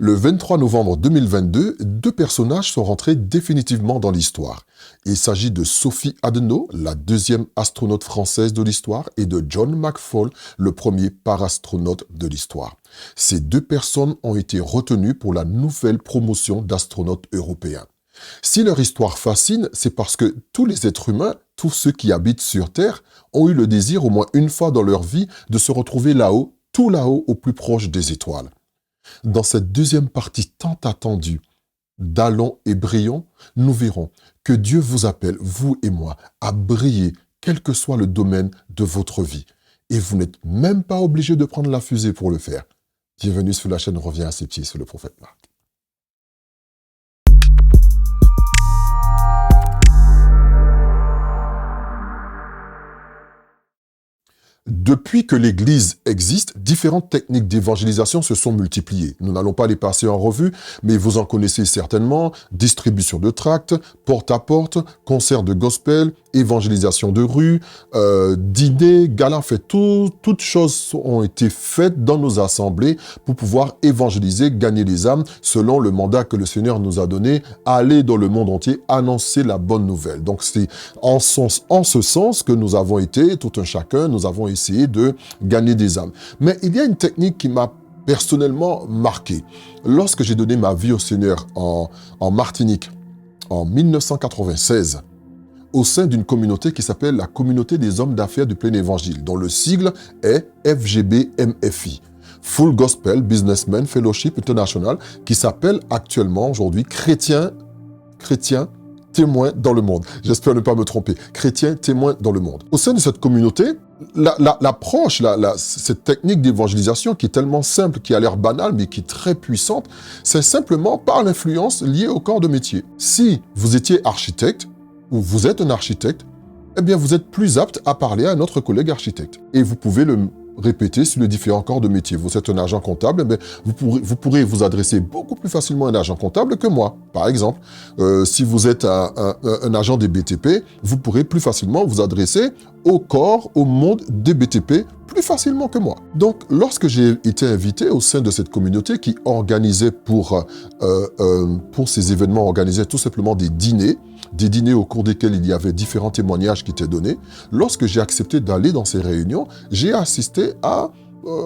Le 23 novembre 2022, deux personnages sont rentrés définitivement dans l'histoire. Il s'agit de Sophie Adenau, la deuxième astronaute française de l'histoire, et de John McFall, le premier parastronaute de l'histoire. Ces deux personnes ont été retenues pour la nouvelle promotion d'astronautes européens. Si leur histoire fascine, c'est parce que tous les êtres humains, tous ceux qui habitent sur Terre, ont eu le désir au moins une fois dans leur vie de se retrouver là-haut, tout là-haut, au plus proche des étoiles. Dans cette deuxième partie tant attendue, d'Allons et brillons, nous verrons que Dieu vous appelle, vous et moi, à briller, quel que soit le domaine de votre vie. Et vous n'êtes même pas obligé de prendre la fusée pour le faire. Bienvenue sur la chaîne Reviens à ses pieds, c'est le prophète Marc. Depuis que l'Église existe, différentes techniques d'évangélisation se sont multipliées. Nous n'allons pas les passer en revue, mais vous en connaissez certainement. Distribution de tracts, porte-à-porte, concerts de gospel, évangélisation de rue, dîner, galas, toutes choses ont été faites dans nos assemblées pour pouvoir évangéliser, gagner les âmes, selon le mandat que le Seigneur nous a donné, aller dans le monde entier, annoncer la bonne nouvelle. Donc c'est en ce sens que nous avons été, tout un chacun, nous avons essayé de gagner des âmes. Mais il y a une technique qui m'a personnellement marqué. Lorsque j'ai donné ma vie au Seigneur en Martinique, en 1996, au sein d'une communauté qui s'appelle la Communauté des Hommes d'Affaires du Plein Évangile, dont le sigle est FGB-MFI, Full Gospel Businessmen Fellowship International, qui s'appelle actuellement aujourd'hui Chrétiens témoins dans le monde. J'espère ne pas me tromper. Chrétiens témoins dans le monde. Au sein de cette communauté, l'approche, cette technique d'évangélisation qui est tellement simple, qui a l'air banale, mais qui est très puissante, c'est simplement par l'influence liée au corps de métier. Si vous étiez architecte, ou vous êtes un architecte, eh bien vous êtes plus apte à parler à un autre collègue architecte. Et vous pouvez le répéter sur les différents corps de métier. Vous êtes un agent comptable, eh bien, vous pourrez vous adresser beaucoup plus facilement à un agent comptable que moi. Par exemple, si vous êtes un agent des BTP, vous pourrez plus facilement vous adresser au monde des BTP plus facilement que moi. Donc, lorsque j'ai été invité au sein de cette communauté qui organisait pour ces événements, organisait tout simplement des dîners au cours desquels il y avait différents témoignages qui étaient donnés, lorsque j'ai accepté d'aller dans ces réunions, j'ai assisté à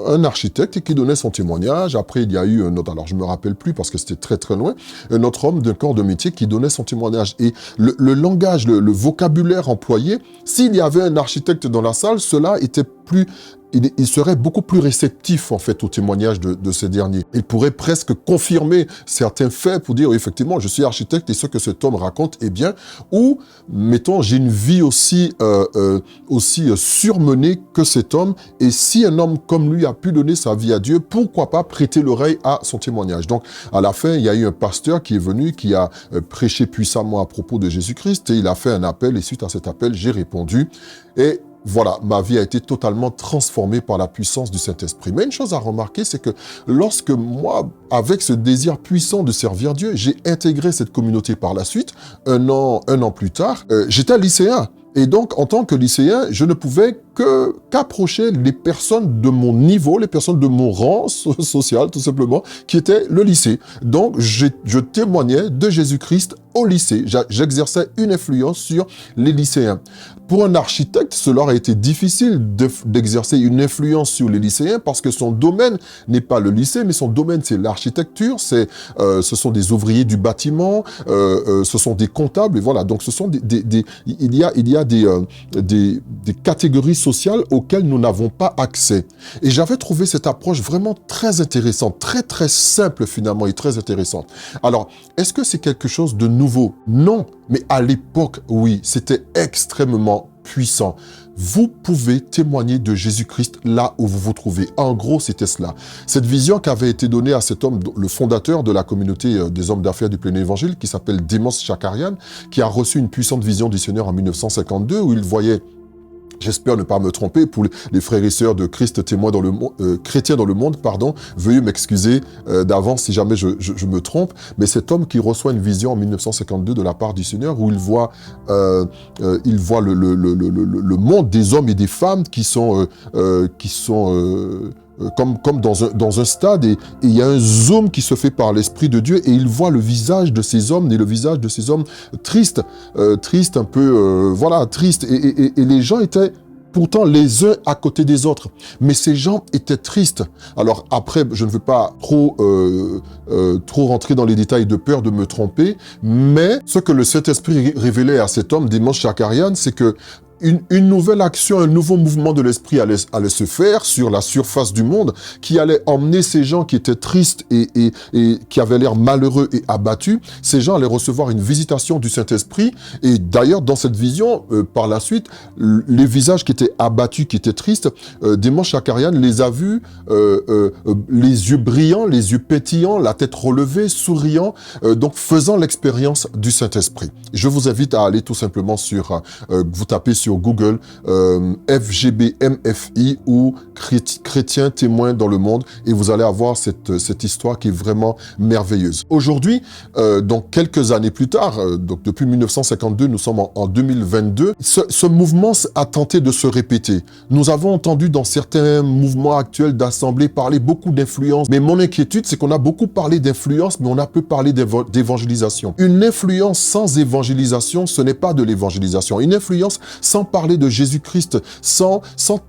un architecte qui donnait son témoignage. Après, il y a eu un autre, alors je ne me rappelle plus parce que c'était très très loin, un autre homme d'un corps de métier qui donnait son témoignage. Et le langage, le vocabulaire employé, s'il y avait un architecte dans la salle, cela était plus... Il serait beaucoup plus réceptif, en fait, au témoignage de ces derniers. Il pourrait presque confirmer certains faits pour dire, effectivement, je suis architecte et ce que cet homme raconte est bien. Ou, mettons, j'ai une vie aussi surmenée que cet homme. Et si un homme comme lui a pu donner sa vie à Dieu, pourquoi pas prêter l'oreille à son témoignage? Donc, à la fin, il y a eu un pasteur qui est venu, qui a prêché puissamment à propos de Jésus-Christ. Et il a fait un appel. Et suite à cet appel, j'ai répondu. Et voilà, ma vie a été totalement transformée par la puissance du Saint-Esprit. Mais une chose à remarquer, c'est que lorsque moi, avec ce désir puissant de servir Dieu, j'ai intégré cette communauté par la suite, un an plus tard, j'étais lycéen. Et donc, en tant que lycéen, je ne pouvais qu'approcher les personnes de mon niveau, les personnes de mon rang social, tout simplement, qui était le lycée. Donc, je témoignais de Jésus-Christ au lycée. J'exerçais une influence sur les lycéens. Pour un architecte, cela aurait été difficile d'exercer une influence sur les lycéens parce que son domaine n'est pas le lycée, mais son domaine, c'est l'architecture, ce sont des ouvriers du bâtiment, ce sont des comptables, et voilà. Donc, ce sont il y a des catégories sociales auxquelles nous n'avons pas accès. Et j'avais trouvé cette approche vraiment très intéressante, très très simple finalement et très intéressante. Alors, est-ce que c'est quelque chose de nouveau? Non, mais à l'époque, oui, c'était extrêmement puissant. Vous pouvez témoigner de Jésus-Christ là où vous vous trouvez. En gros, c'était cela. Cette vision qui avait été donnée à cet homme, le fondateur de la communauté des hommes d'affaires du plein évangile, qui s'appelle Démos Chakarian, qui a reçu une puissante vision du Seigneur en 1952, où il voyait... J'espère ne pas me tromper, pour les frères et sœurs de Christ témoins dans le monde, chrétiens dans le monde, pardon, veuillez m'excuser d'avance si jamais je me trompe, mais cet homme qui reçoit une vision en 1952 de la part du Seigneur où il voit le monde des hommes et des femmes qui sont comme dans un stade, et il y a un zoom qui se fait par l'Esprit de Dieu, et il voit le visage de ces hommes, et le visage de ces hommes tristes, un peu, voilà, tristes, et les gens étaient pourtant les uns à côté des autres. Mais ces gens étaient tristes. Alors après, je ne veux pas trop rentrer dans les détails de peur de me tromper, mais ce que le Saint-Esprit révélait à cet homme, Démos Shakarian, c'est que une nouvelle action, un nouveau mouvement de l'esprit allait se faire sur la surface du monde, qui allait emmener ces gens qui étaient tristes et qui avaient l'air malheureux et abattus. Ces gens allaient recevoir une visitation du Saint-Esprit. Et d'ailleurs, dans cette vision, par la suite, les visages qui étaient abattus, qui étaient tristes, Démos Shakarian les a vus, les yeux brillants, les yeux pétillants, la tête relevée, souriant, donc faisant l'expérience du Saint-Esprit. Je vous invite à aller tout simplement vous tapez sur Google FGBMFI ou chrétiens témoins dans le monde, et vous allez avoir cette histoire qui est vraiment merveilleuse. Aujourd'hui, donc quelques années plus tard, donc depuis 1952, nous sommes en 2022, ce mouvement a tenté de se répéter. Nous avons entendu dans certains mouvements actuels d'assemblée parler beaucoup d'influence, mais mon inquiétude, c'est qu'on a beaucoup parlé d'influence, mais on a peu parlé d'évangélisation. Une influence sans évangélisation, ce n'est pas de l'évangélisation. Une influence sans parler de Jésus-Christ, sans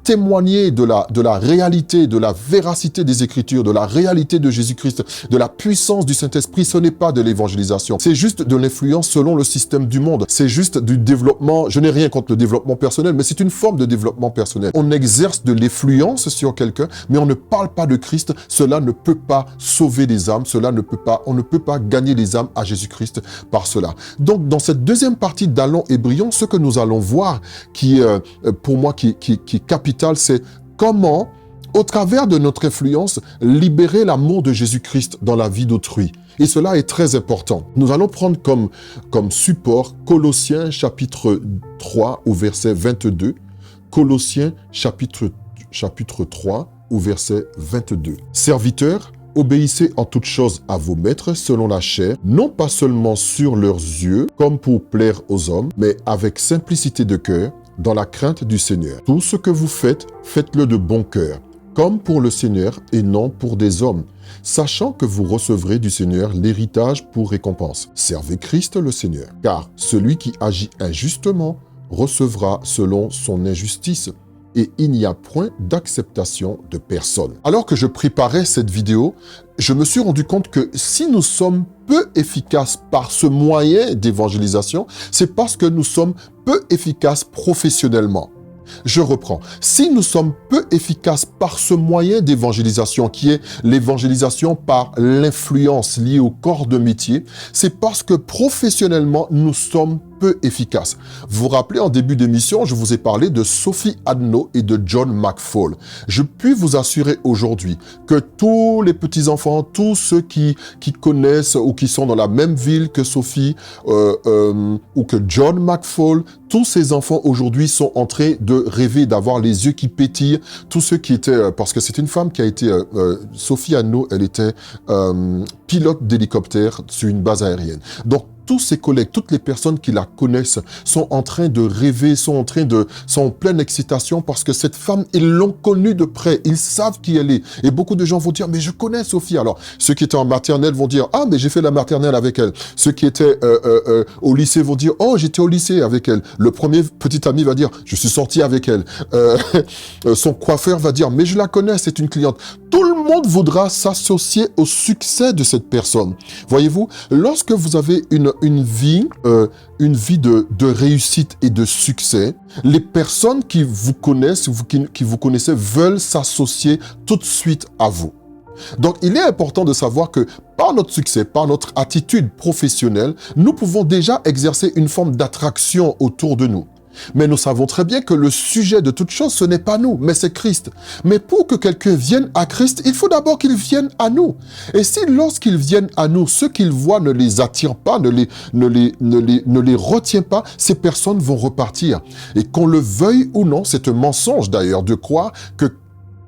témoigner de la réalité, de la véracité des Écritures, de la réalité de Jésus-Christ, de la puissance du Saint-Esprit, ce n'est pas de l'évangélisation. C'est juste de l'influence selon le système du monde. C'est juste du développement. Je n'ai rien contre le développement personnel, mais c'est une forme de développement personnel. On exerce de l'influence sur quelqu'un, mais on ne parle pas de Christ. Cela ne peut pas sauver les âmes. On ne peut pas gagner les âmes à Jésus-Christ par cela. Donc, dans cette deuxième partie d'Allons et Brillons, ce que nous allons voir, qui pour moi qui est capital, c'est comment, au travers de notre influence, libérer l'amour de Jésus-Christ dans la vie d'autrui. Et cela est très important. Nous allons prendre comme support Colossiens chapitre 3 au verset 22. Colossiens chapitre 3 au verset 22. Serviteurs, obéissez en toutes choses à vos maîtres selon la chair, non pas seulement sur leurs yeux, comme pour plaire aux hommes, mais avec simplicité de cœur, dans la crainte du Seigneur. Tout ce que vous faites, faites-le de bon cœur, comme pour le Seigneur et non pour des hommes, sachant que vous recevrez du Seigneur l'héritage pour récompense. Servez Christ le Seigneur, car celui qui agit injustement recevra selon son injustice, et il n'y a point d'acceptation de personne. Alors que je préparais cette vidéo, je me suis rendu compte que si nous sommes peu efficaces par ce moyen d'évangélisation, c'est parce que nous sommes peu efficaces professionnellement. Je reprends. Si nous sommes peu efficaces par ce moyen d'évangélisation, qui est l'évangélisation par l'influence liée au corps de métier, c'est parce que professionnellement, nous sommes peu efficace. Vous vous rappelez, en début d'émission, je vous ai parlé de Sophie Hadno et de John McFall. Je puis vous assurer aujourd'hui que tous les petits-enfants, tous ceux qui connaissent ou qui sont dans la même ville que Sophie ou que John McFall, tous ces enfants aujourd'hui sont en train de rêver, d'avoir les yeux qui pétillent. Tous ceux qui étaient... parce que c'est une femme qui a été... Sophie Hadno, elle était pilote d'hélicoptère sur une base aérienne. Donc, tous ses collègues, toutes les personnes qui la connaissent sont en train de rêver, sont en pleine excitation parce que cette femme, ils l'ont connue de près, ils savent qui elle est. Et beaucoup de gens vont dire, mais je connais Sophie. Alors, ceux qui étaient en maternelle vont dire, ah, mais j'ai fait la maternelle avec elle. Ceux qui étaient au lycée vont dire, oh, j'étais au lycée avec elle. Le premier petit ami va dire, je suis sorti avec elle. Son coiffeur va dire, mais je la connais, c'est une cliente. Tout le monde voudra s'associer au succès de cette personne. Voyez-vous, lorsque vous avez une vie de réussite et de succès, les personnes qui vous connaissent, qui vous connaissez, veulent s'associer tout de suite à vous. Donc, il est important de savoir que par notre succès, par notre attitude professionnelle, nous pouvons déjà exercer une forme d'attraction autour de nous. Mais nous savons très bien que le sujet de toute chose, ce n'est pas nous, mais c'est Christ. Mais pour que quelqu'un vienne à Christ, il faut d'abord qu'il vienne à nous. Et si lorsqu'ils viennent à nous, ce qu'ils voient ne les attire pas, ne les retient pas, ces personnes vont repartir. Et qu'on le veuille ou non, c'est un mensonge d'ailleurs de croire que,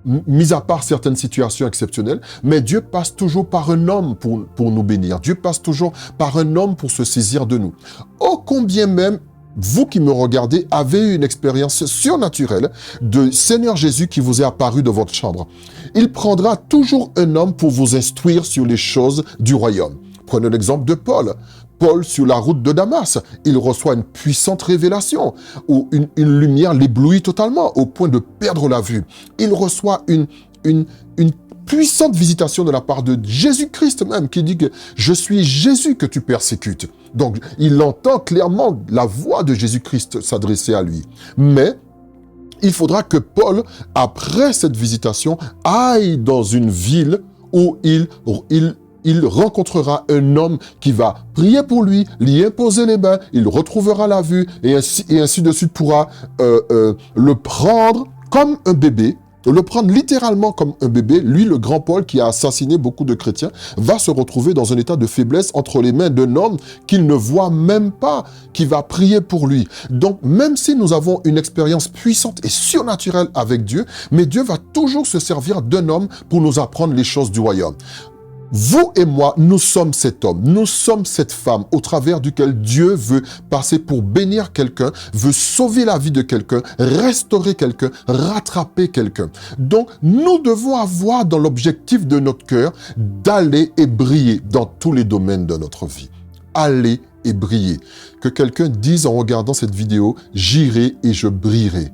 mis à part certaines situations exceptionnelles, mais Dieu passe toujours par un homme pour nous bénir. Dieu passe toujours par un homme pour se saisir de nous. Oh, combien même vous qui me regardez, avez une expérience surnaturelle de Seigneur Jésus qui vous est apparu dans votre chambre. Il prendra toujours un homme pour vous instruire sur les choses du royaume. Prenez l'exemple de Paul. Paul, sur la route de Damas, il reçoit une puissante révélation, où une lumière l'éblouit totalement, au point de perdre la vue. Il reçoit une puissante visitation de la part de Jésus-Christ même, qui dit que « Je suis Jésus que tu persécutes ». Donc, il entend clairement la voix de Jésus-Christ s'adresser à lui. Mais, il faudra que Paul, après cette visitation, aille dans une ville où il rencontrera un homme qui va prier pour lui, lui imposer les mains, il retrouvera la vue, et ainsi de suite pourra le prendre comme un bébé, le prendre littéralement comme un bébé. Lui, le grand Paul, qui a assassiné beaucoup de chrétiens, va se retrouver dans un état de faiblesse entre les mains d'un homme qu'il ne voit même pas, qui va prier pour lui. Donc, même si nous avons une expérience puissante et surnaturelle avec Dieu, mais Dieu va toujours se servir d'un homme pour nous apprendre les choses du royaume. Vous et moi, nous sommes cet homme, nous sommes cette femme au travers duquel Dieu veut passer pour bénir quelqu'un, veut sauver la vie de quelqu'un, restaurer quelqu'un, rattraper quelqu'un. Donc, nous devons avoir dans l'objectif de notre cœur d'aller et briller dans tous les domaines de notre vie. Aller et briller. Que quelqu'un dise en regardant cette vidéo, « J'irai et je brillerai.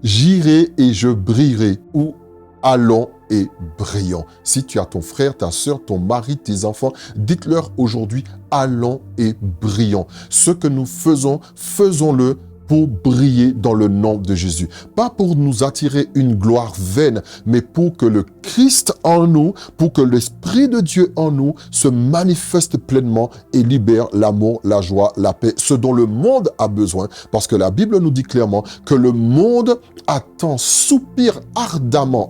J'irai et je brillerai. » Ou « Allons et brillons. » Si tu as ton frère, ta sœur, ton mari, tes enfants, dites-leur aujourd'hui, allons et brillons. Ce que nous faisons, faisons-le pour briller dans le nom de Jésus. Pas pour nous attirer une gloire vaine, mais pour que le Christ en nous, pour que l'Esprit de Dieu en nous se manifeste pleinement et libère l'amour, la joie, la paix, ce dont le monde a besoin. Parce que la Bible nous dit clairement que le monde soupire ardemment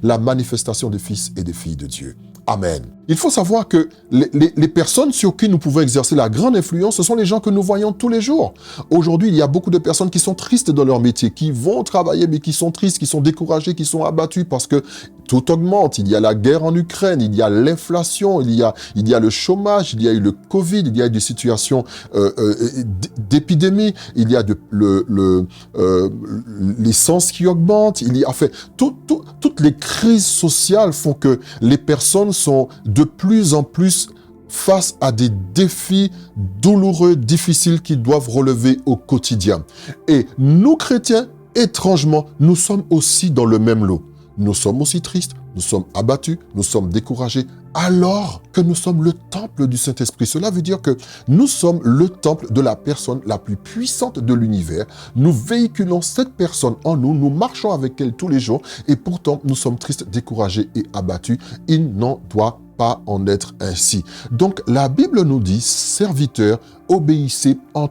la manifestation des fils et des filles de Dieu. Amen. Il faut savoir que les personnes sur qui nous pouvons exercer la grande influence, ce sont les gens que nous voyons tous les jours. Aujourd'hui, il y a beaucoup de personnes qui sont tristes dans leur métier, qui vont travailler, mais qui sont tristes, qui sont découragées, qui sont abattues parce que tout augmente. Il y a la guerre en Ukraine, il y a l'inflation, il y a le chômage, il y a eu le Covid, il y a eu des situations d'épidémie, il y a l'essence qui augmente, il y a, enfin, toutes les crises sociales font que les personnes sont de plus en plus face à des défis douloureux, difficiles qu'ils doivent relever au quotidien. Et nous, chrétiens, étrangement, nous sommes aussi dans le même lot. Nous sommes aussi tristes, nous sommes abattus, nous sommes découragés, alors que nous sommes le temple du Saint-Esprit. Cela veut dire que nous sommes le temple de la personne la plus puissante de l'univers. Nous véhiculons cette personne en nous, nous marchons avec elle tous les jours, et pourtant nous sommes tristes, découragés et abattus. Il n'en doit pas en être ainsi. Donc la Bible nous dit, serviteurs, obéissez en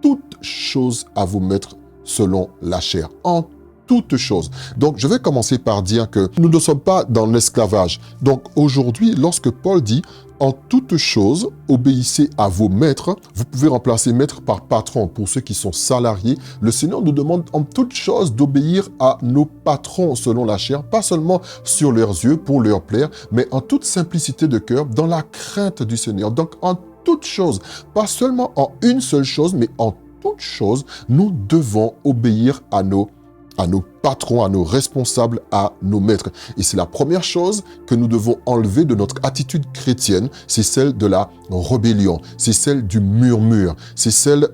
toutes choses à vos maîtres selon la chair. En toutes choses. Donc, je vais commencer par dire que nous ne sommes pas dans l'esclavage. Donc, aujourd'hui, lorsque Paul dit « En toutes choses, obéissez à vos maîtres », vous pouvez remplacer maître par patron pour ceux qui sont salariés. Le Seigneur nous demande en toutes choses d'obéir à nos patrons selon la chair, pas seulement sur leurs yeux pour leur plaire, mais en toute simplicité de cœur, dans la crainte du Seigneur. Donc, en toutes choses, pas seulement en une seule chose, mais en toutes choses, nous devons obéir à nos patrons, à nos responsables, à nos maîtres. Et c'est la première chose que nous devons enlever de notre attitude chrétienne, c'est celle de la rébellion, c'est celle du murmure, c'est celle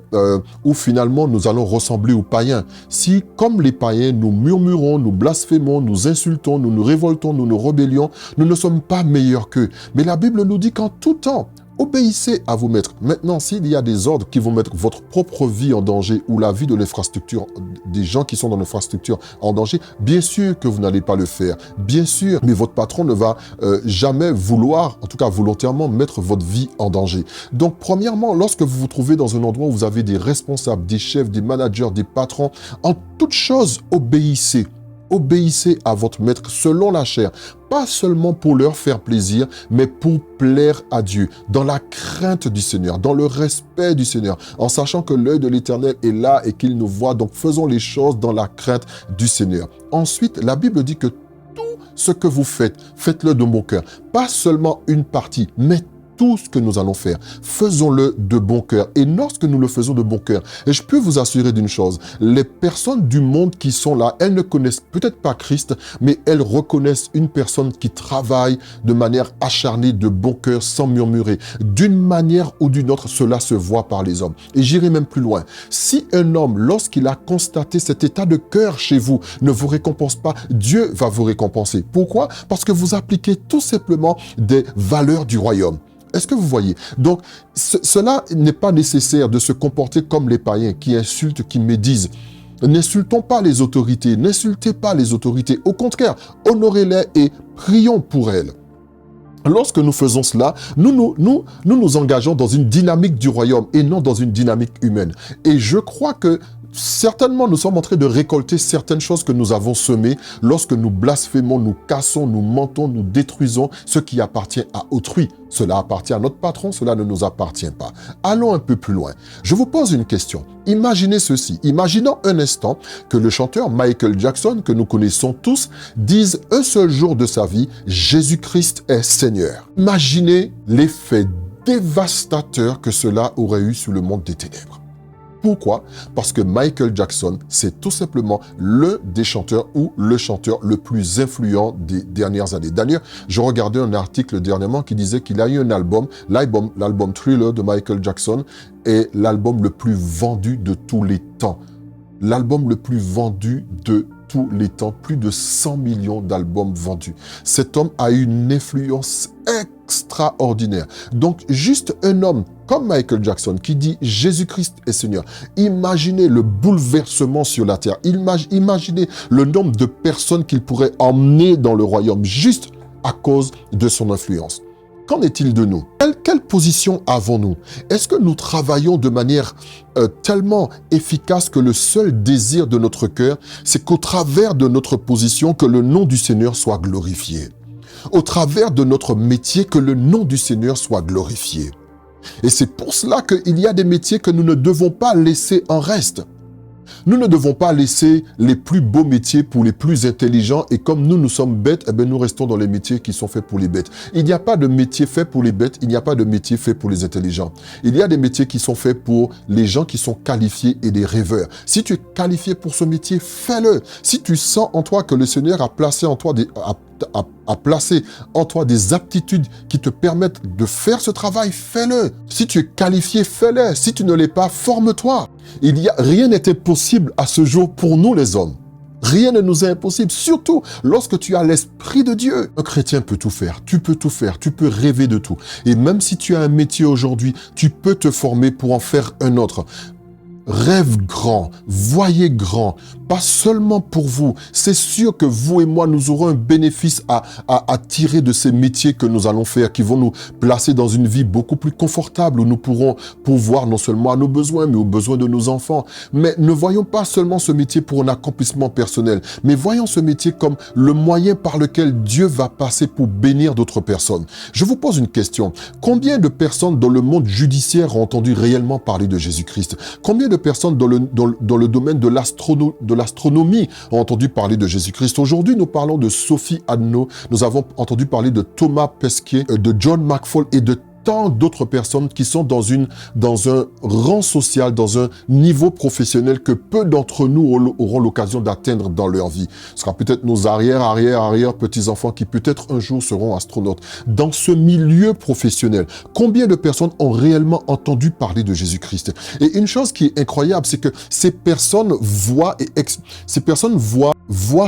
où finalement nous allons ressembler aux païens. Si, comme les païens, nous murmurons, nous blasphémons, nous insultons, nous nous révoltons, nous nous rébellions, nous ne sommes pas meilleurs qu'eux. Mais la Bible nous dit qu'en tout temps, obéissez à vos maîtres. Maintenant, s'il y a des ordres qui vont mettre votre propre vie en danger ou la vie de l'infrastructure, des gens qui sont dans l'infrastructure en danger, bien sûr que vous n'allez pas le faire. Bien sûr, mais votre patron ne va jamais vouloir, en tout cas volontairement, mettre votre vie en danger. Donc, premièrement, lorsque vous vous trouvez dans un endroit où vous avez des responsables, des chefs, des managers, des patrons, en toute chose, obéissez. Obéissez à votre maître selon la chair, pas seulement pour leur faire plaisir, mais pour plaire à Dieu, dans la crainte du Seigneur, dans le respect du Seigneur, en sachant que l'œil de l'Éternel est là et qu'il nous voit, donc faisons les choses dans la crainte du Seigneur. Ensuite, la Bible dit que tout ce que vous faites, faites-le de bon cœur, pas seulement une partie, mais tout ce que nous allons faire, faisons-le de bon cœur. Et lorsque nous le faisons de bon cœur, et je peux vous assurer d'une chose, les personnes du monde qui sont là, elles ne connaissent peut-être pas Christ, mais elles reconnaissent une personne qui travaille de manière acharnée, de bon cœur, sans murmurer. D'une manière ou d'une autre, cela se voit par les hommes. Et j'irai même plus loin. Si un homme, lorsqu'il a constaté cet état de cœur chez vous, ne vous récompense pas, Dieu va vous récompenser. Pourquoi? Parce que vous appliquez tout simplement des valeurs du royaume. Est-ce que vous voyez? Donc, cela n'est pas nécessaire de se comporter comme les païens qui insultent, qui médisent. N'insultons pas les autorités, n'insultez pas les autorités. Au contraire, honorez-les et prions pour elles. Lorsque nous faisons cela, nous nous engageons dans une dynamique du royaume et non dans une dynamique humaine. Et je crois que certainement, nous sommes en train de récolter certaines choses que nous avons semées lorsque nous blasphémons, nous cassons, nous mentons, nous détruisons ce qui appartient à autrui. Cela appartient à notre patron, cela ne nous appartient pas. Allons un peu plus loin. Je vous pose une question. Imaginez ceci. Imaginons un instant que le chanteur Michael Jackson, que nous connaissons tous, dise un seul jour de sa vie, Jésus-Christ est Seigneur. Imaginez l'effet dévastateur que cela aurait eu sur le monde des ténèbres. Pourquoi? Parce que Michael Jackson, c'est tout simplement l'un des chanteurs ou le chanteur le plus influent des dernières années. D'ailleurs, je regardais un article dernièrement qui disait qu'il a eu un album, l'album Thriller de Michael Jackson est l'album le plus vendu de tous les temps. L'album le plus vendu de tous les temps, plus de 100 millions d'albums vendus. Cet homme a une influence extraordinaire. Donc, juste un homme comme Michael Jackson qui dit « Jésus-Christ est Seigneur ». Imaginez le bouleversement sur la terre. Imaginez le nombre de personnes qu'il pourrait emmener dans le royaume juste à cause de son influence. Qu'en est-il de nous? Quelle position avons-nous? Est-ce que nous travaillons de manière tellement efficace que le seul désir de notre cœur, c'est qu'au travers de notre position, que le nom du Seigneur soit glorifié? Au travers de notre métier, que le nom du Seigneur soit glorifié. Et c'est pour cela qu'il y a des métiers que nous ne devons pas laisser en reste. Nous ne devons pas laisser les plus beaux métiers pour les plus intelligents et comme nous sommes bêtes, eh bien, nous restons dans les métiers qui sont faits pour les bêtes. Il n'y a pas de métier fait pour les bêtes, il n'y a pas de métier fait pour les intelligents. Il y a des métiers qui sont faits pour les gens qui sont qualifiés et des rêveurs. Si tu es qualifié pour ce métier, fais-le. Si tu sens en toi que le Seigneur a placé en toi des aptitudes qui te permettent de faire ce travail, fais-le. Si tu es qualifié, fais-le. Si tu ne l'es pas, forme-toi. Rien n'est impossible à ce jour pour nous les hommes. Rien ne nous est impossible, surtout lorsque tu as l'Esprit de Dieu. Un chrétien peut tout faire, tu peux rêver de tout. Et même si tu as un métier aujourd'hui, tu peux te former pour en faire un autre. Rêve grand, voyez grand, pas seulement pour vous. C'est sûr que vous et moi, nous aurons un bénéfice à tirer de ces métiers que nous allons faire, qui vont nous placer dans une vie beaucoup plus confortable, où nous pourrons pourvoir non seulement à nos besoins, mais aux besoins de nos enfants. Mais ne voyons pas seulement ce métier pour un accomplissement personnel, mais voyons ce métier comme le moyen par lequel Dieu va passer pour bénir d'autres personnes. Je vous pose une question. Combien de personnes dans le monde judiciaire ont entendu réellement parler de Jésus-Christ? Combien de personnes dans le domaine de l'astronomie ont entendu parler de Jésus-Christ? Aujourd'hui, nous parlons de Sophie Hadno, nous avons entendu parler de Thomas Pesquet, de John McFall et de tant d'autres personnes qui sont dans un rang social, dans un niveau professionnel que peu d'entre nous auront l'occasion d'atteindre dans leur vie. Ce sera peut-être nos arrière petits-enfants qui peut-être un jour seront astronautes. Dans ce milieu professionnel, combien de personnes ont réellement entendu parler de Jésus-Christ? Et une chose qui est incroyable, c'est que ces personnes voient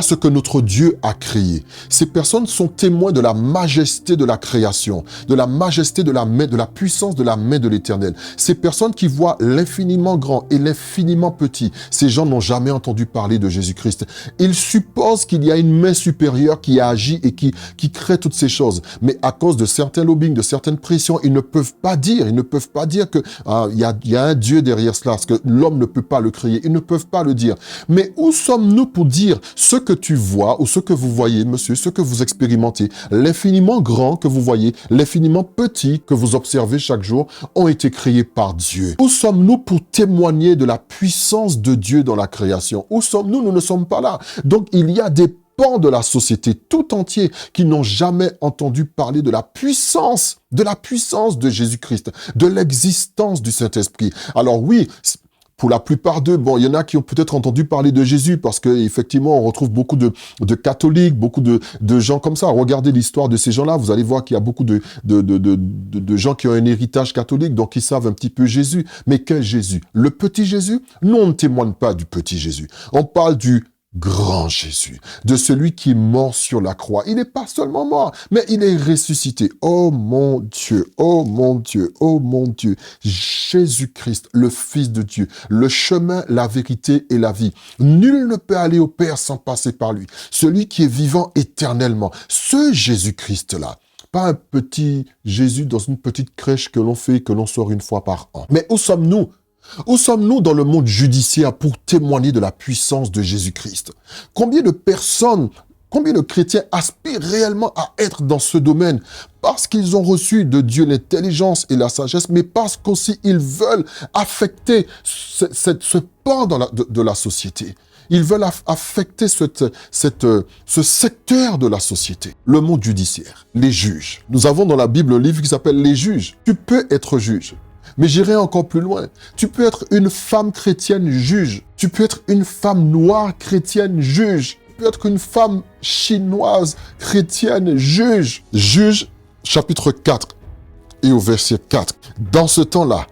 ce que notre Dieu a créé. Ces personnes sont témoins de la majesté de la création, de la majesté de la puissance de la main de l'Éternel. Ces personnes qui voient l'infiniment grand et l'infiniment petit, ces gens n'ont jamais entendu parler de Jésus-Christ. Ils supposent qu'il y a une main supérieure qui agit et qui crée toutes ces choses. Mais à cause de certains lobbying, de certaines pressions, ils ne peuvent pas dire que y a un Dieu derrière cela, parce que l'homme ne peut pas le créer. Ils ne peuvent pas le dire. Mais où sommes-nous pour dire ce que tu vois ou ce que vous voyez, monsieur, ce que vous expérimentez, l'infiniment grand que vous voyez, l'infiniment petit que vous observez chaque jour, ont été créés par Dieu. Où sommes-nous pour témoigner de la puissance de Dieu dans la création? Où sommes-nous? Nous ne sommes pas là. Donc, il y a des pans de la société tout entier qui n'ont jamais entendu parler de la puissance de Jésus-Christ, de l'existence du Saint-Esprit. Alors oui, pour la plupart d'eux, bon, il y en a qui ont peut-être entendu parler de Jésus parce qu'effectivement, on retrouve beaucoup de catholiques, beaucoup de gens comme ça. Regardez l'histoire de ces gens-là, vous allez voir qu'il y a beaucoup de gens qui ont un héritage catholique, donc ils savent un petit peu Jésus. Mais quel Jésus? Le petit Jésus? Non, on ne témoigne pas du petit Jésus. On parle du grand Jésus, de celui qui est mort sur la croix. Il n'est pas seulement mort, mais il est ressuscité. Oh mon Dieu, oh mon Dieu, oh mon Dieu. Jésus-Christ, le Fils de Dieu, le chemin, la vérité et la vie. Nul ne peut aller au Père sans passer par lui. Celui qui est vivant éternellement. Ce Jésus-Christ-là. Pas un petit Jésus dans une petite crèche que l'on fait, que l'on sort une fois par an. Mais où sommes-nous? Où sommes-nous dans le monde judiciaire pour témoigner de la puissance de Jésus-Christ? Combien de personnes, combien de chrétiens aspirent réellement à être dans ce domaine? Parce qu'ils ont reçu de Dieu l'intelligence et la sagesse, mais parce qu'aussi ils veulent affecter ce pan de la société. Ils veulent affecter ce secteur de la société. Le monde judiciaire, les juges. Nous avons dans la Bible un livre qui s'appelle « Les juges ». Tu peux être juge. Mais j'irai encore plus loin. Tu peux être une femme chrétienne juge. Tu peux être une femme noire chrétienne juge. Tu peux être une femme chinoise chrétienne juge. Juge, chapitre 4 et au verset 4. Dans ce temps-là,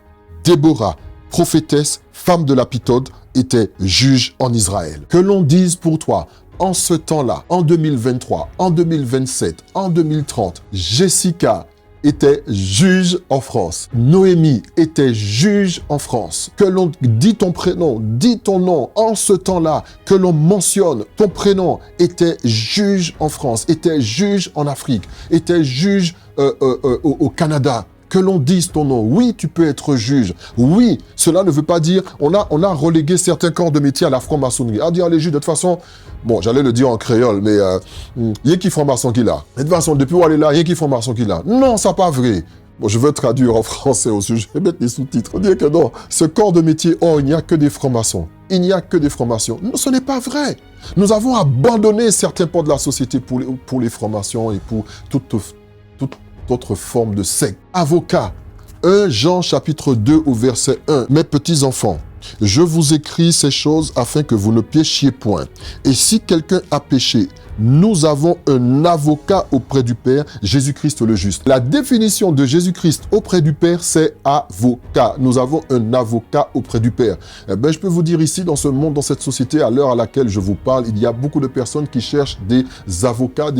Déborah, prophétesse, femme de la Pitode, était juge en Israël. Que l'on dise pour toi, en ce temps-là, en 2023, en 2027, en 2030, Jessica était juge en France. Noémie était juge en France. Que l'on dit ton prénom, dit ton nom en ce temps-là, que l'on mentionne ton prénom, était juge en France, était juge en Afrique, était juge au Canada. Que l'on dise ton nom. Oui, tu peux être juge. Oui, cela ne veut pas dire... On a relégué certains corps de métier à la franc-maçonnerie. À dire les juges, de toute façon... Bon, j'allais le dire en créole, mais... Il y a qui franc-maçon qui l'a. De toute façon, depuis où aller là, il y a qui franc-maçon qui l'a. Non, ça pas vrai. Bon, je veux traduire en français aussi. Je vais mettre les sous-titres. On dit que non, ce corps de métier, oh, il n'y a que des francs-maçons. Il n'y a que des francs-maçons. Non, ce n'est pas vrai. Nous avons abandonné certains pans de la société pour les francs-maçons et pour toute autre forme de secte. Avocat, 1 Jean chapitre 2 au verset 1. Mes petits enfants, je vous écris ces choses afin que vous ne péchiez point. Et si quelqu'un a péché, nous avons un avocat auprès du Père, Jésus-Christ le juste. La définition de Jésus-Christ auprès du Père, c'est avocat. Nous avons un avocat auprès du Père. Eh bien, je peux vous dire ici, dans ce monde, dans cette société, à l'heure à laquelle je vous parle, il y a beaucoup de personnes qui cherchent des avocats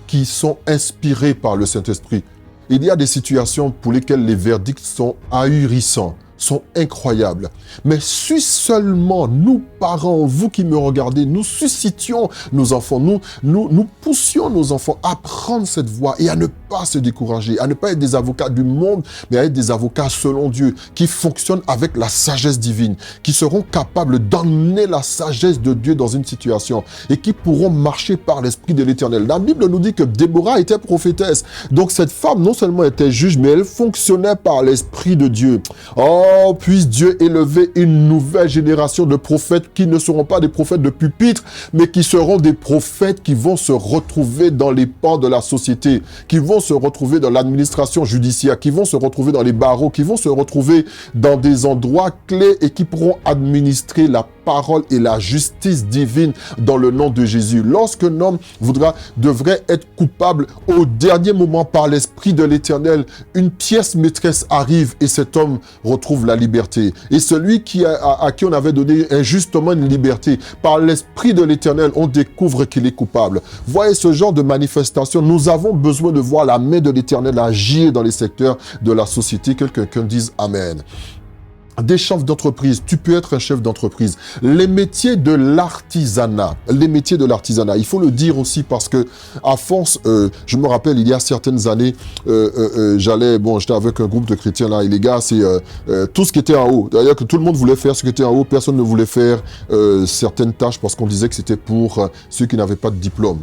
qui sont inspirés par le Saint-Esprit. Il y a des situations pour lesquelles les verdicts sont ahurissants, sont incroyables. Mais si seulement nous, parents, vous qui me regardez, nous suscitions nos enfants, nous poussions nos enfants à prendre cette voie et à ne pas se décourager, à ne pas être des avocats du monde, mais à être des avocats selon Dieu, qui fonctionnent avec la sagesse divine, qui seront capables d'emmener la sagesse de Dieu dans une situation et qui pourront marcher par l'Esprit de l'Éternel. La Bible nous dit que Déborah était prophétesse. Donc cette femme non seulement était juge, mais elle fonctionnait par l'Esprit de Dieu. Oh, puisse Dieu élever une nouvelle génération de prophètes qui ne seront pas des prophètes de pupitre, mais qui seront des prophètes qui vont se retrouver dans les pans de la société, qui vont se retrouver dans l'administration judiciaire, qui vont se retrouver dans les barreaux, qui vont se retrouver dans des endroits clés et qui pourront administrer la parole et la justice divine dans le nom de Jésus. Lorsqu'un homme devrait être coupable au dernier moment par l'Esprit de l'Éternel, une pièce maîtresse arrive et cet homme retrouve la liberté. Et celui à qui on avait donné injustement une liberté, par l'Esprit de l'Éternel, on découvre qu'il est coupable. Voyez ce genre de manifestation. Nous avons besoin de voir la main de l'Éternel agir dans les secteurs de la société. Que quelqu'un dise Amen. Des chefs d'entreprise, tu peux être un chef d'entreprise. Les métiers de l'artisanat, il faut le dire aussi parce que à force, je me rappelle il y a certaines années, j'étais avec un groupe de chrétiens là et les gars, c'est tout ce qui était en haut. D'ailleurs que tout le monde voulait faire ce qui était en haut, personne ne voulait faire certaines tâches parce qu'on disait que c'était pour ceux qui n'avaient pas de diplôme.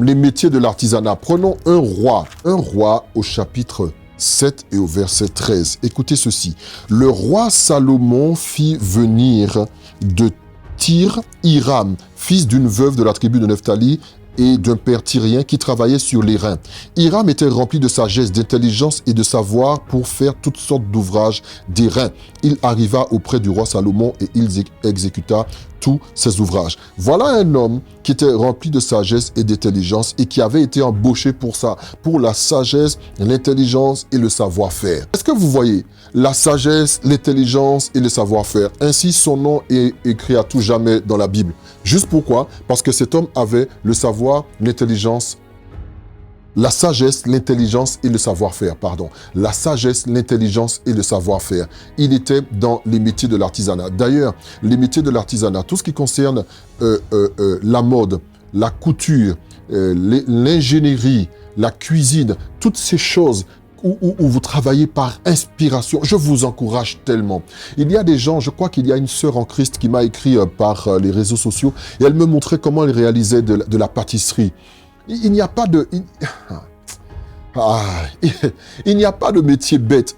Les métiers de l'artisanat. Prenons un roi au chapitre 7 et au verset 13. Écoutez ceci. Le roi Salomon fit venir de Hiram, fils d'une veuve de la tribu de Nephtali et d'un père tyrien qui travaillait sur les reins. Hiram était rempli de sagesse, d'intelligence et de savoir pour faire toutes sortes d'ouvrages des reins. Il arriva auprès du roi Salomon et il exécuta tous ses ouvrages. Voilà un homme qui était rempli de sagesse et d'intelligence et qui avait été embauché pour ça, pour la sagesse, l'intelligence et le savoir-faire. Est-ce que vous voyez la sagesse, l'intelligence et le savoir-faire? Ainsi, son nom est écrit à tout jamais dans la Bible. Juste pourquoi? Parce que cet homme avait le savoir, l'intelligence, la sagesse, l'intelligence et le savoir-faire, pardon. La sagesse, l'intelligence et le savoir-faire. Il était dans les métiers de l'artisanat. D'ailleurs, les métiers de l'artisanat, tout ce qui concerne la mode, la couture, l'ingénierie, la cuisine, toutes ces choses où vous travaillez par inspiration, je vous encourage tellement. Il y a des gens, je crois qu'il y a une sœur en Christ qui m'a écrit par les réseaux sociaux et elle me montrait comment elle réalisait de la pâtisserie. Il n'y a pas de... il n'y a pas de métier bête.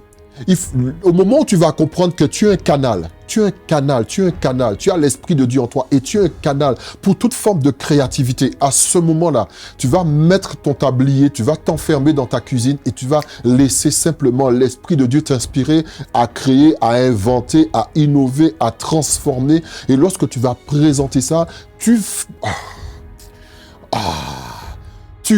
Au moment où tu vas comprendre que tu es un canal, tu as l'Esprit de Dieu en toi et tu es un canal pour toute forme de créativité. À ce moment-là, tu vas mettre ton tablier, tu vas t'enfermer dans ta cuisine et tu vas laisser simplement l'Esprit de Dieu t'inspirer à créer, à inventer, à innover, à transformer. Et lorsque tu vas présenter ça, tu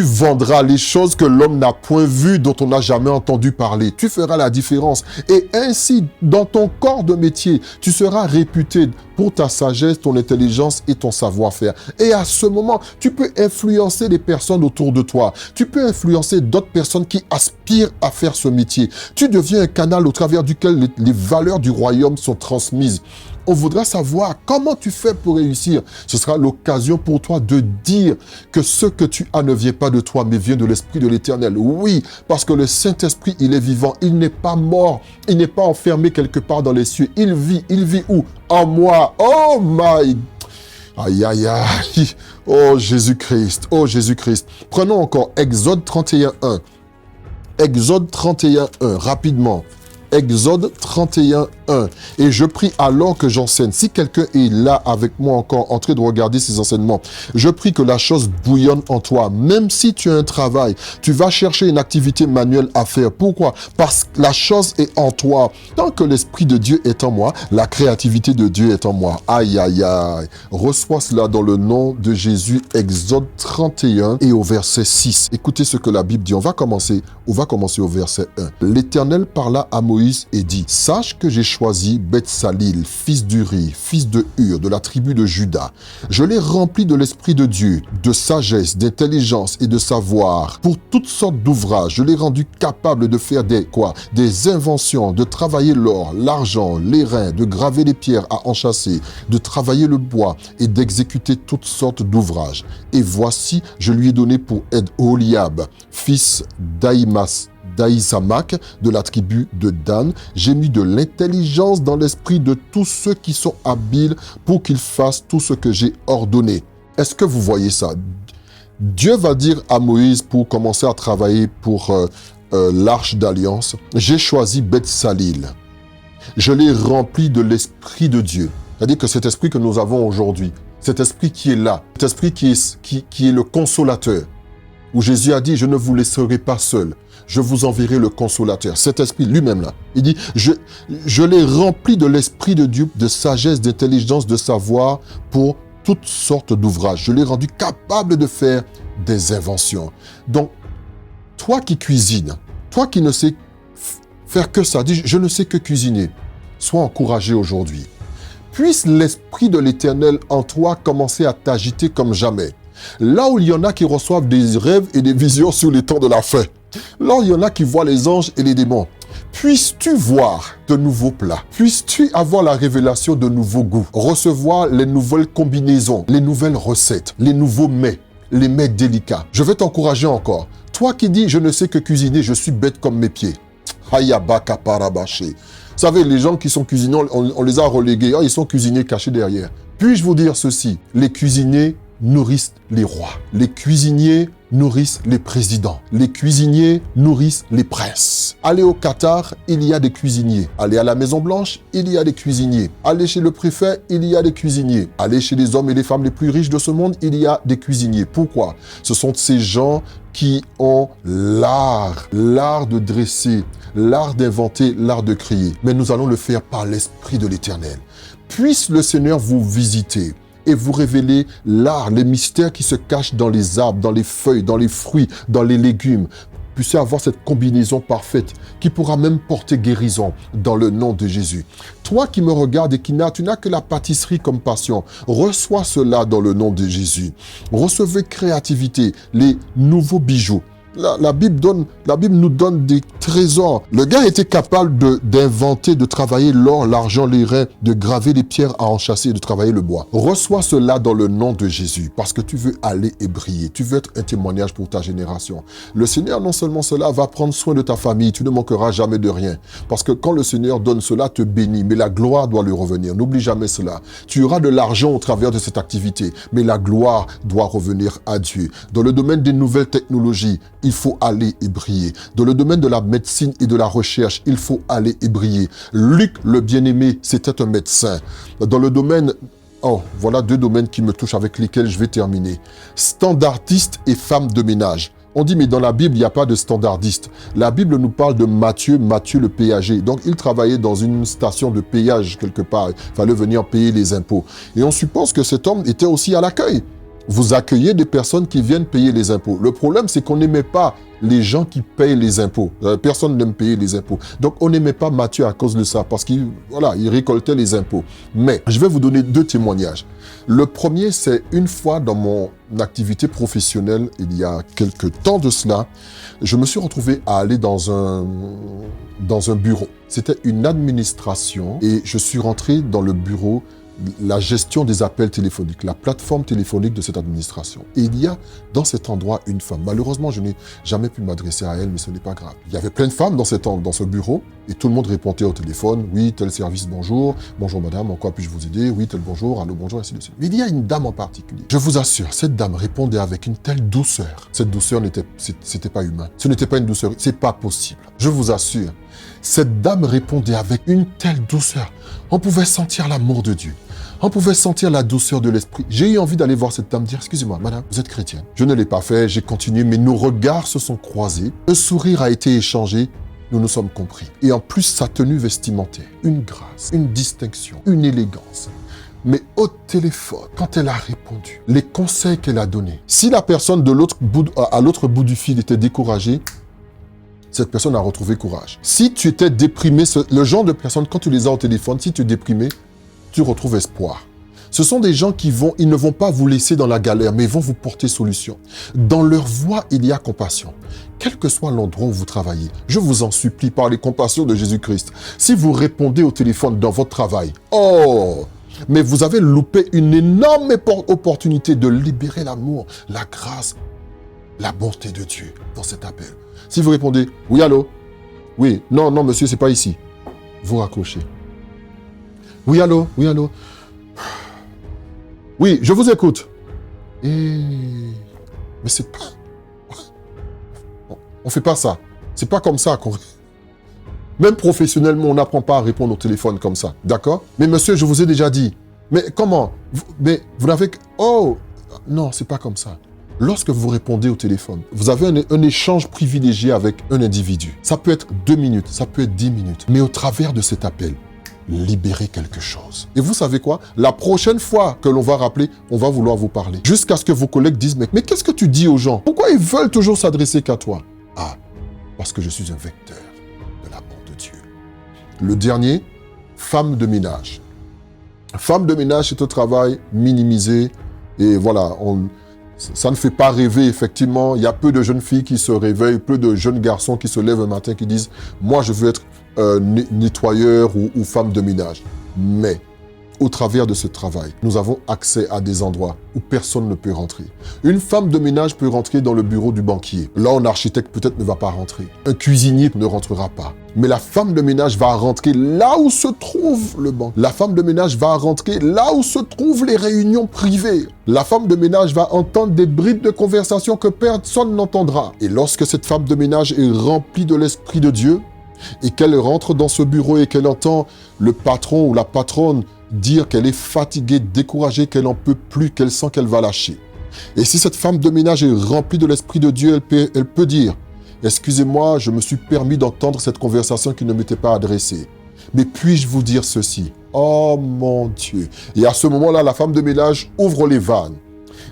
vendras les choses que l'homme n'a point vues, dont on n'a jamais entendu parler. Tu feras la différence. Et ainsi, dans ton corps de métier, tu seras réputé pour ta sagesse, ton intelligence et ton savoir-faire. Et à ce moment, tu peux influencer les personnes autour de toi. Tu peux influencer d'autres personnes qui aspirent à faire ce métier. Tu deviens un canal au travers duquel les valeurs du royaume sont transmises. On voudra savoir comment tu fais pour réussir. Ce sera l'occasion pour toi de dire que ce que tu as ne vient pas de toi, mais vient de l'Esprit de l'Éternel. Oui, parce que le Saint-Esprit, il est vivant. Il n'est pas mort. Il n'est pas enfermé quelque part dans les cieux. Il vit. Il vit où? En moi. Oh my... Aïe, aïe, aïe. Oh Jésus-Christ. Oh Jésus-Christ. Prenons encore Exode 31:1. Exode 31:1, rapidement. Exode 31:1. Et je prie alors que j'enseigne. Si quelqu'un est là avec moi encore, en train de regarder ces enseignements, je prie que la chose bouillonne en toi. Même si tu as un travail, tu vas chercher une activité manuelle à faire. Pourquoi? Parce que la chose est en toi. Tant que l'Esprit de Dieu est en moi, la créativité de Dieu est en moi. Aïe, aïe, aïe. Reçois cela dans le nom de Jésus. Exode 31 et au verset 6. Écoutez ce que la Bible dit. On va commencer au verset 1. L'Éternel parla à Moïse et dit, sache que j'ai choisi Beth-Salil, fils d'Uri, fils de Hur, de la tribu de Juda. Je l'ai rempli de l'Esprit de Dieu, de sagesse, d'intelligence et de savoir, pour toutes sortes d'ouvrages. Je l'ai rendu capable de faire des inventions, de travailler l'or, l'argent, les reins, de graver les pierres à enchâsser, de travailler le bois et d'exécuter toutes sortes d'ouvrages. Et voici, je lui ai donné pour aide Oholiab, fils d'Ahisamak, de la tribu de Dan. J'ai mis de l'intelligence dans l'esprit de tous ceux qui sont habiles pour qu'ils fassent tout ce que j'ai ordonné. Est-ce que vous voyez ça? Dieu va dire à Moïse pour commencer à travailler pour l'arche d'alliance, j'ai choisi Beth-Salil. Je l'ai rempli de l'esprit de Dieu. C'est-à-dire que cet esprit que nous avons aujourd'hui, cet esprit qui est là, cet esprit qui est le consolateur, où Jésus a dit, je ne vous laisserai pas seul. Je vous enverrai le consolateur. Cet esprit lui-même là, il dit, je l'ai rempli de l'esprit de Dieu, de sagesse, d'intelligence, de savoir pour toutes sortes d'ouvrages. Je l'ai rendu capable de faire des inventions. Donc, toi qui cuisines, toi qui ne sais faire que ça, dis, je ne sais que cuisiner. Sois encouragé aujourd'hui. Puisse l'esprit de l'Éternel en toi commencer à t'agiter comme jamais. Là où il y en a qui reçoivent des rêves et des visions sur les temps de la fin. Là où il y en a qui voient les anges et les démons. Puisses-tu voir de nouveaux plats? Puisses-tu avoir la révélation de nouveaux goûts? Recevoir les nouvelles combinaisons, les nouvelles recettes, les nouveaux mets, les mets délicats. Je vais t'encourager encore. Toi qui dis, je ne sais que cuisiner, je suis bête comme mes pieds. Hayabaka parabaché. Vous savez, les gens qui sont cuisinants, on les a relégués. Oh, ils sont cuisiniers cachés derrière. Puis-je vous dire ceci? Les cuisiniers nourrissent les rois. Les cuisiniers nourrissent les présidents. Les cuisiniers nourrissent les princes. Allez au Qatar, il y a des cuisiniers. Allez à la Maison-Blanche, il y a des cuisiniers. Allez chez le préfet, il y a des cuisiniers. Allez chez les hommes et les femmes les plus riches de ce monde, il y a des cuisiniers. Pourquoi? Ce sont ces gens qui ont l'art de dresser, l'art d'inventer, l'art de créer. Mais nous allons le faire par l'Esprit de l'Éternel. Puisse le Seigneur vous visiter et vous révéler l'art, les mystères qui se cachent dans les arbres, dans les feuilles, dans les fruits, dans les légumes. Puissiez avoir cette combinaison parfaite qui pourra même porter guérison dans le nom de Jésus. Toi qui me regardes et tu n'as que la pâtisserie comme passion, reçois cela dans le nom de Jésus. Recevez créativité, les nouveaux bijoux. La Bible nous donne des trésors. Le gars était capable d'inventer, de travailler l'or, l'argent, les reins, de graver les pierres à enchâsser et de travailler le bois. Reçois cela dans le nom de Jésus parce que tu veux aller et briller. Tu veux être un témoignage pour ta génération. Le Seigneur, non seulement cela, va prendre soin de ta famille. Tu ne manqueras jamais de rien. Parce que quand le Seigneur donne cela, te bénit. Mais la gloire doit lui revenir. N'oublie jamais cela. Tu auras de l'argent au travers de cette activité. Mais la gloire doit revenir à Dieu. Dans le domaine des nouvelles technologies, il faut aller et briller. Dans le domaine de la médecine et de la recherche, il faut aller et briller. Luc, le bien-aimé, c'était un médecin. Dans le domaine... Oh, voilà deux domaines qui me touchent avec lesquels je vais terminer. Standardiste et femme de ménage. On dit, mais dans la Bible, il n'y a pas de standardiste. La Bible nous parle de Matthieu le péager. Donc, il travaillait dans une station de péage quelque part. Il fallait venir payer les impôts. Et on suppose que cet homme était aussi à l'accueil. Vous accueillez des personnes qui viennent payer les impôts. Le problème, c'est qu'on n'aimait pas les gens qui payent les impôts. Personne n'aime payer les impôts. Donc, on n'aimait pas Matthieu à cause de ça, parce qu'il récoltait les impôts. Mais, je vais vous donner deux témoignages. Le premier, c'est une fois dans mon activité professionnelle, il y a quelques temps de cela, je me suis retrouvé à aller dans un bureau. C'était une administration et je suis rentré dans le bureau, la gestion des appels téléphoniques, la plateforme téléphonique de cette administration. Et il y a dans cet endroit une femme. Malheureusement, je n'ai jamais pu m'adresser à elle, mais ce n'est pas grave. Il y avait plein de femmes dans ce bureau et tout le monde répondait au téléphone. Oui, tel service, bonjour. Bonjour madame, en quoi puis-je vous aider? Oui, tel bonjour, allô, bonjour, ainsi de suite. Mais il y a une dame en particulier. Je vous assure, cette dame répondait avec une telle douceur. Cette douceur c'était pas humain. Ce n'était pas une douceur, c'est pas possible. Je vous assure. Cette dame répondait avec une telle douceur. On pouvait sentir l'amour de Dieu. On pouvait sentir la douceur de l'esprit. J'ai eu envie d'aller voir cette dame dire, excusez-moi, madame, vous êtes chrétienne. Je ne l'ai pas fait, j'ai continué, mais nos regards se sont croisés. Un sourire a été échangé, nous nous sommes compris. Et en plus, sa tenue vestimentaire, une grâce, une distinction, une élégance. Mais au téléphone, quand elle a répondu, les conseils qu'elle a donnés, si la personne à l'autre bout du fil était découragée, cette personne a retrouvé courage. Si tu étais déprimé, le genre de personnes, quand tu les as au téléphone, si tu es déprimé, tu retrouves espoir. Ce sont des gens ils ne vont pas vous laisser dans la galère, mais ils vont vous porter solution. Dans leur voix, il y a compassion. Quel que soit l'endroit où vous travaillez, je vous en supplie par les compassions de Jésus-Christ. Si vous répondez au téléphone dans votre travail, mais vous avez loupé une énorme opportunité de libérer l'amour, la grâce, la bonté de Dieu dans cet appel. Si vous répondez, oui, allô? Oui, non, monsieur, c'est pas ici. Vous raccrochez. Oui, allô? Oui, allô? Oui, je vous écoute. Mais c'est pas... On fait pas ça. C'est pas comme ça qu'on... Même professionnellement, on n'apprend pas à répondre au téléphone comme ça. D'accord? Mais monsieur, je vous ai déjà dit. Mais comment? Mais vous n'avez... Oh! Non, c'est pas comme ça. Lorsque vous répondez au téléphone, vous avez un échange privilégié avec un individu. Ça peut être 2 minutes, ça peut être 10 minutes. Mais au travers de cet appel, libérez quelque chose. Et vous savez quoi? La prochaine fois que l'on va rappeler, on va vouloir vous parler. Jusqu'à ce que vos collègues disent, mais qu'est-ce que tu dis aux gens? Pourquoi ils veulent toujours s'adresser qu'à toi? Ah, parce que je suis un vecteur de l'amour de Dieu. Le dernier, femme de ménage. Femme de ménage, c'est un travail minimisé. Et voilà, ça ne fait pas rêver, effectivement. Il y a peu de jeunes filles qui se réveillent, peu de jeunes garçons qui se lèvent un matin qui disent « Moi, je veux être nettoyeur ou femme de ménage. » Mais au travers de ce travail, nous avons accès à des endroits où personne ne peut rentrer. Une femme de ménage peut rentrer dans le bureau du banquier. Là, un architecte peut-être ne va pas rentrer. Un cuisinier ne rentrera pas. Mais la femme de ménage va rentrer là où se trouve le banc. La femme de ménage va rentrer là où se trouvent les réunions privées. La femme de ménage va entendre des bribes de conversation que personne n'entendra. Et lorsque cette femme de ménage est remplie de l'Esprit de Dieu, et qu'elle rentre dans ce bureau et qu'elle entend le patron ou la patronne dire qu'elle est fatiguée, découragée, qu'elle n'en peut plus, qu'elle sent qu'elle va lâcher. Et si cette femme de ménage est remplie de l'Esprit de Dieu, elle peut dire « Excusez-moi, je me suis permis d'entendre cette conversation qui ne m'était pas adressée. Mais puis-je vous dire ceci? Oh mon Dieu !» Et à ce moment-là, la femme de ménage ouvre les vannes.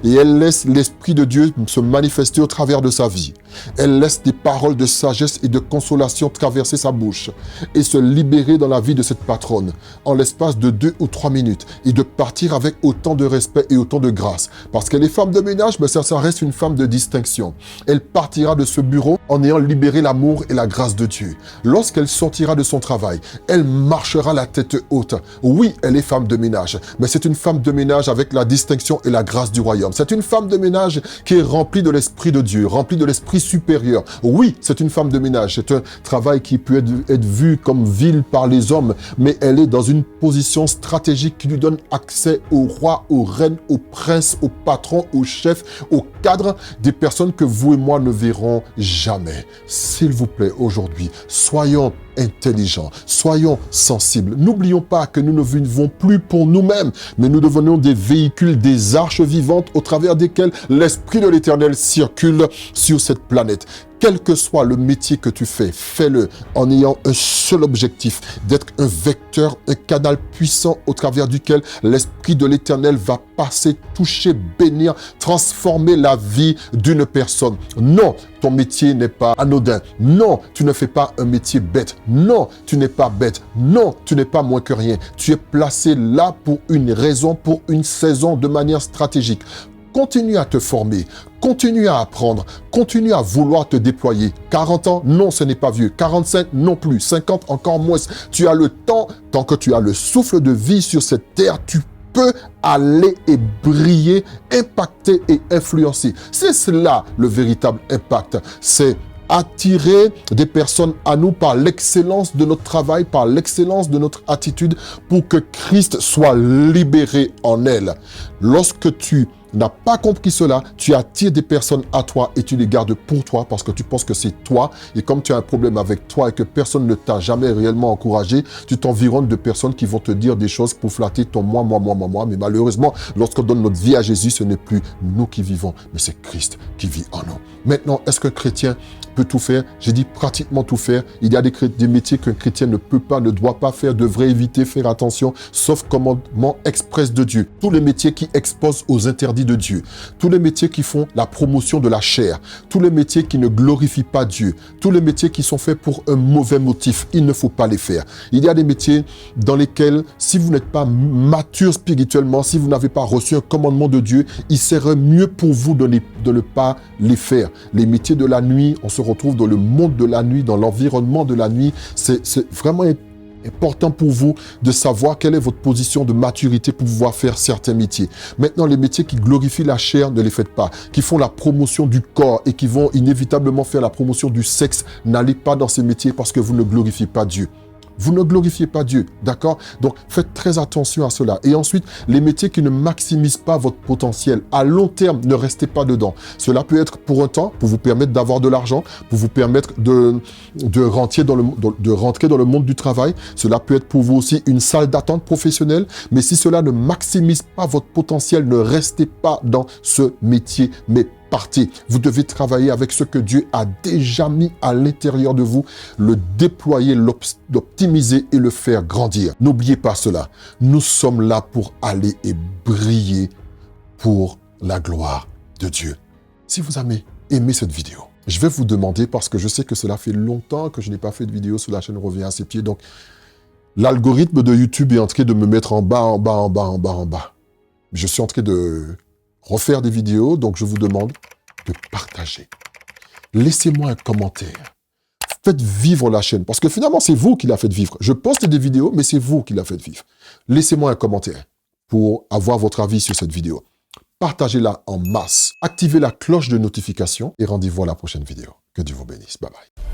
Et elle laisse l'Esprit de Dieu se manifester au travers de sa vie. Elle laisse des paroles de sagesse et de consolation traverser sa bouche et se libérer dans la vie de cette patronne en l'espace de 2 ou 3 minutes et de partir avec autant de respect et autant de grâce. Parce qu'elle est femme de ménage, mais ça reste une femme de distinction. Elle partira de ce bureau en ayant libéré l'amour et la grâce de Dieu. Lorsqu'elle sortira de son travail, elle marchera la tête haute. Oui, elle est femme de ménage, mais c'est une femme de ménage avec la distinction et la grâce du royaume. C'est une femme de ménage qui est remplie de l'Esprit de Dieu, remplie de l'Esprit supérieur. Oui, c'est une femme de ménage. C'est un travail qui peut être vu comme vil par les hommes, mais elle est dans une position stratégique qui lui donne accès au roi, aux reines, aux princes, aux patrons, aux chefs, aux cadres, des personnes que vous et moi ne verrons jamais. S'il vous plaît, aujourd'hui, soyons intelligents, soyons sensibles. N'oublions pas que nous ne vivons plus pour nous-mêmes, mais nous devenons des véhicules, des arches vivantes au travers desquelles l'Esprit de l'Éternel circule sur cette planète. Quel que soit le métier que tu fais, fais-le en ayant un seul objectif, d'être un vecteur, un canal puissant au travers duquel l'Esprit de l'Éternel va passer, toucher, bénir, transformer la vie d'une personne. Non, ton métier n'est pas anodin. Non, tu ne fais pas un métier bête. Non, tu n'es pas bête. Non, tu n'es pas moins que rien. Tu es placé là pour une raison, pour une saison de manière stratégique. Continue à te former, continue à apprendre, continue à vouloir te déployer. 40 ans, non, ce n'est pas vieux. 45, non plus. 50, encore moins. Tu as le temps, tant que tu as le souffle de vie sur cette terre, tu peux aller et briller, impacter et influencer. C'est cela le véritable impact. C'est attirer des personnes à nous par l'excellence de notre travail, par l'excellence de notre attitude, pour que Christ soit libéré en elle. Lorsque tu n'as pas compris cela, tu attires des personnes à toi et tu les gardes pour toi parce que tu penses que c'est toi. Et comme tu as un problème avec toi et que personne ne t'a jamais réellement encouragé, tu t'environnes de personnes qui vont te dire des choses pour flatter ton moi. Mais malheureusement, lorsqu'on donne notre vie à Jésus, ce n'est plus nous qui vivons, mais c'est Christ qui vit en nous. Maintenant, est-ce qu'un chrétien peut tout faire? J'ai dit pratiquement tout faire. Il y a des métiers qu'un chrétien ne peut pas, ne doit pas faire, devrait éviter, faire attention, sauf commandement express de Dieu. Tous les métiers qui exposent aux interdits de Dieu, tous les métiers qui font la promotion de la chair, tous les métiers qui ne glorifient pas Dieu, tous les métiers qui sont faits pour un mauvais motif, il ne faut pas les faire. Il y a des métiers dans lesquels, si vous n'êtes pas mature spirituellement, si vous n'avez pas reçu un commandement de Dieu, il serait mieux pour vous de ne pas les faire. Les métiers de la nuit, on se retrouve dans le monde de la nuit, dans l'environnement de la nuit. C'est vraiment important pour vous de savoir quelle est votre position de maturité pour pouvoir faire certains métiers. Maintenant, les métiers qui glorifient la chair, ne les faites pas. Qui font la promotion du corps et qui vont inévitablement faire la promotion du sexe, n'allez pas dans ces métiers parce que vous ne glorifiez pas Dieu. Vous ne glorifiez pas Dieu, d'accord? Donc, faites très attention à cela. Et ensuite, les métiers qui ne maximisent pas votre potentiel, à long terme, ne restez pas dedans. Cela peut être pour un temps, pour vous permettre d'avoir de l'argent, pour vous permettre de rentrer dans le monde du travail. Cela peut être pour vous aussi une salle d'attente professionnelle. Mais si cela ne maximise pas votre potentiel, ne restez pas dans ce métier, mais partez. Vous devez travailler avec ce que Dieu a déjà mis à l'intérieur de vous, le déployer, l'optimiser et le faire grandir. N'oubliez pas cela. Nous sommes là pour aller et briller pour la gloire de Dieu. Si vous avez aimé cette vidéo, je vais vous demander, parce que je sais que cela fait longtemps que je n'ai pas fait de vidéo sur la chaîne Revient à ses pieds, donc l'algorithme de YouTube est en train de me mettre en bas. Je suis en train de refaire des vidéos, donc je vous demande de partager. Laissez-moi un commentaire. Faites vivre la chaîne, parce que finalement, c'est vous qui la faites vivre. Je poste des vidéos, mais c'est vous qui la faites vivre. Laissez-moi un commentaire pour avoir votre avis sur cette vidéo. Partagez-la en masse. Activez la cloche de notification et rendez-vous à la prochaine vidéo. Que Dieu vous bénisse. Bye bye.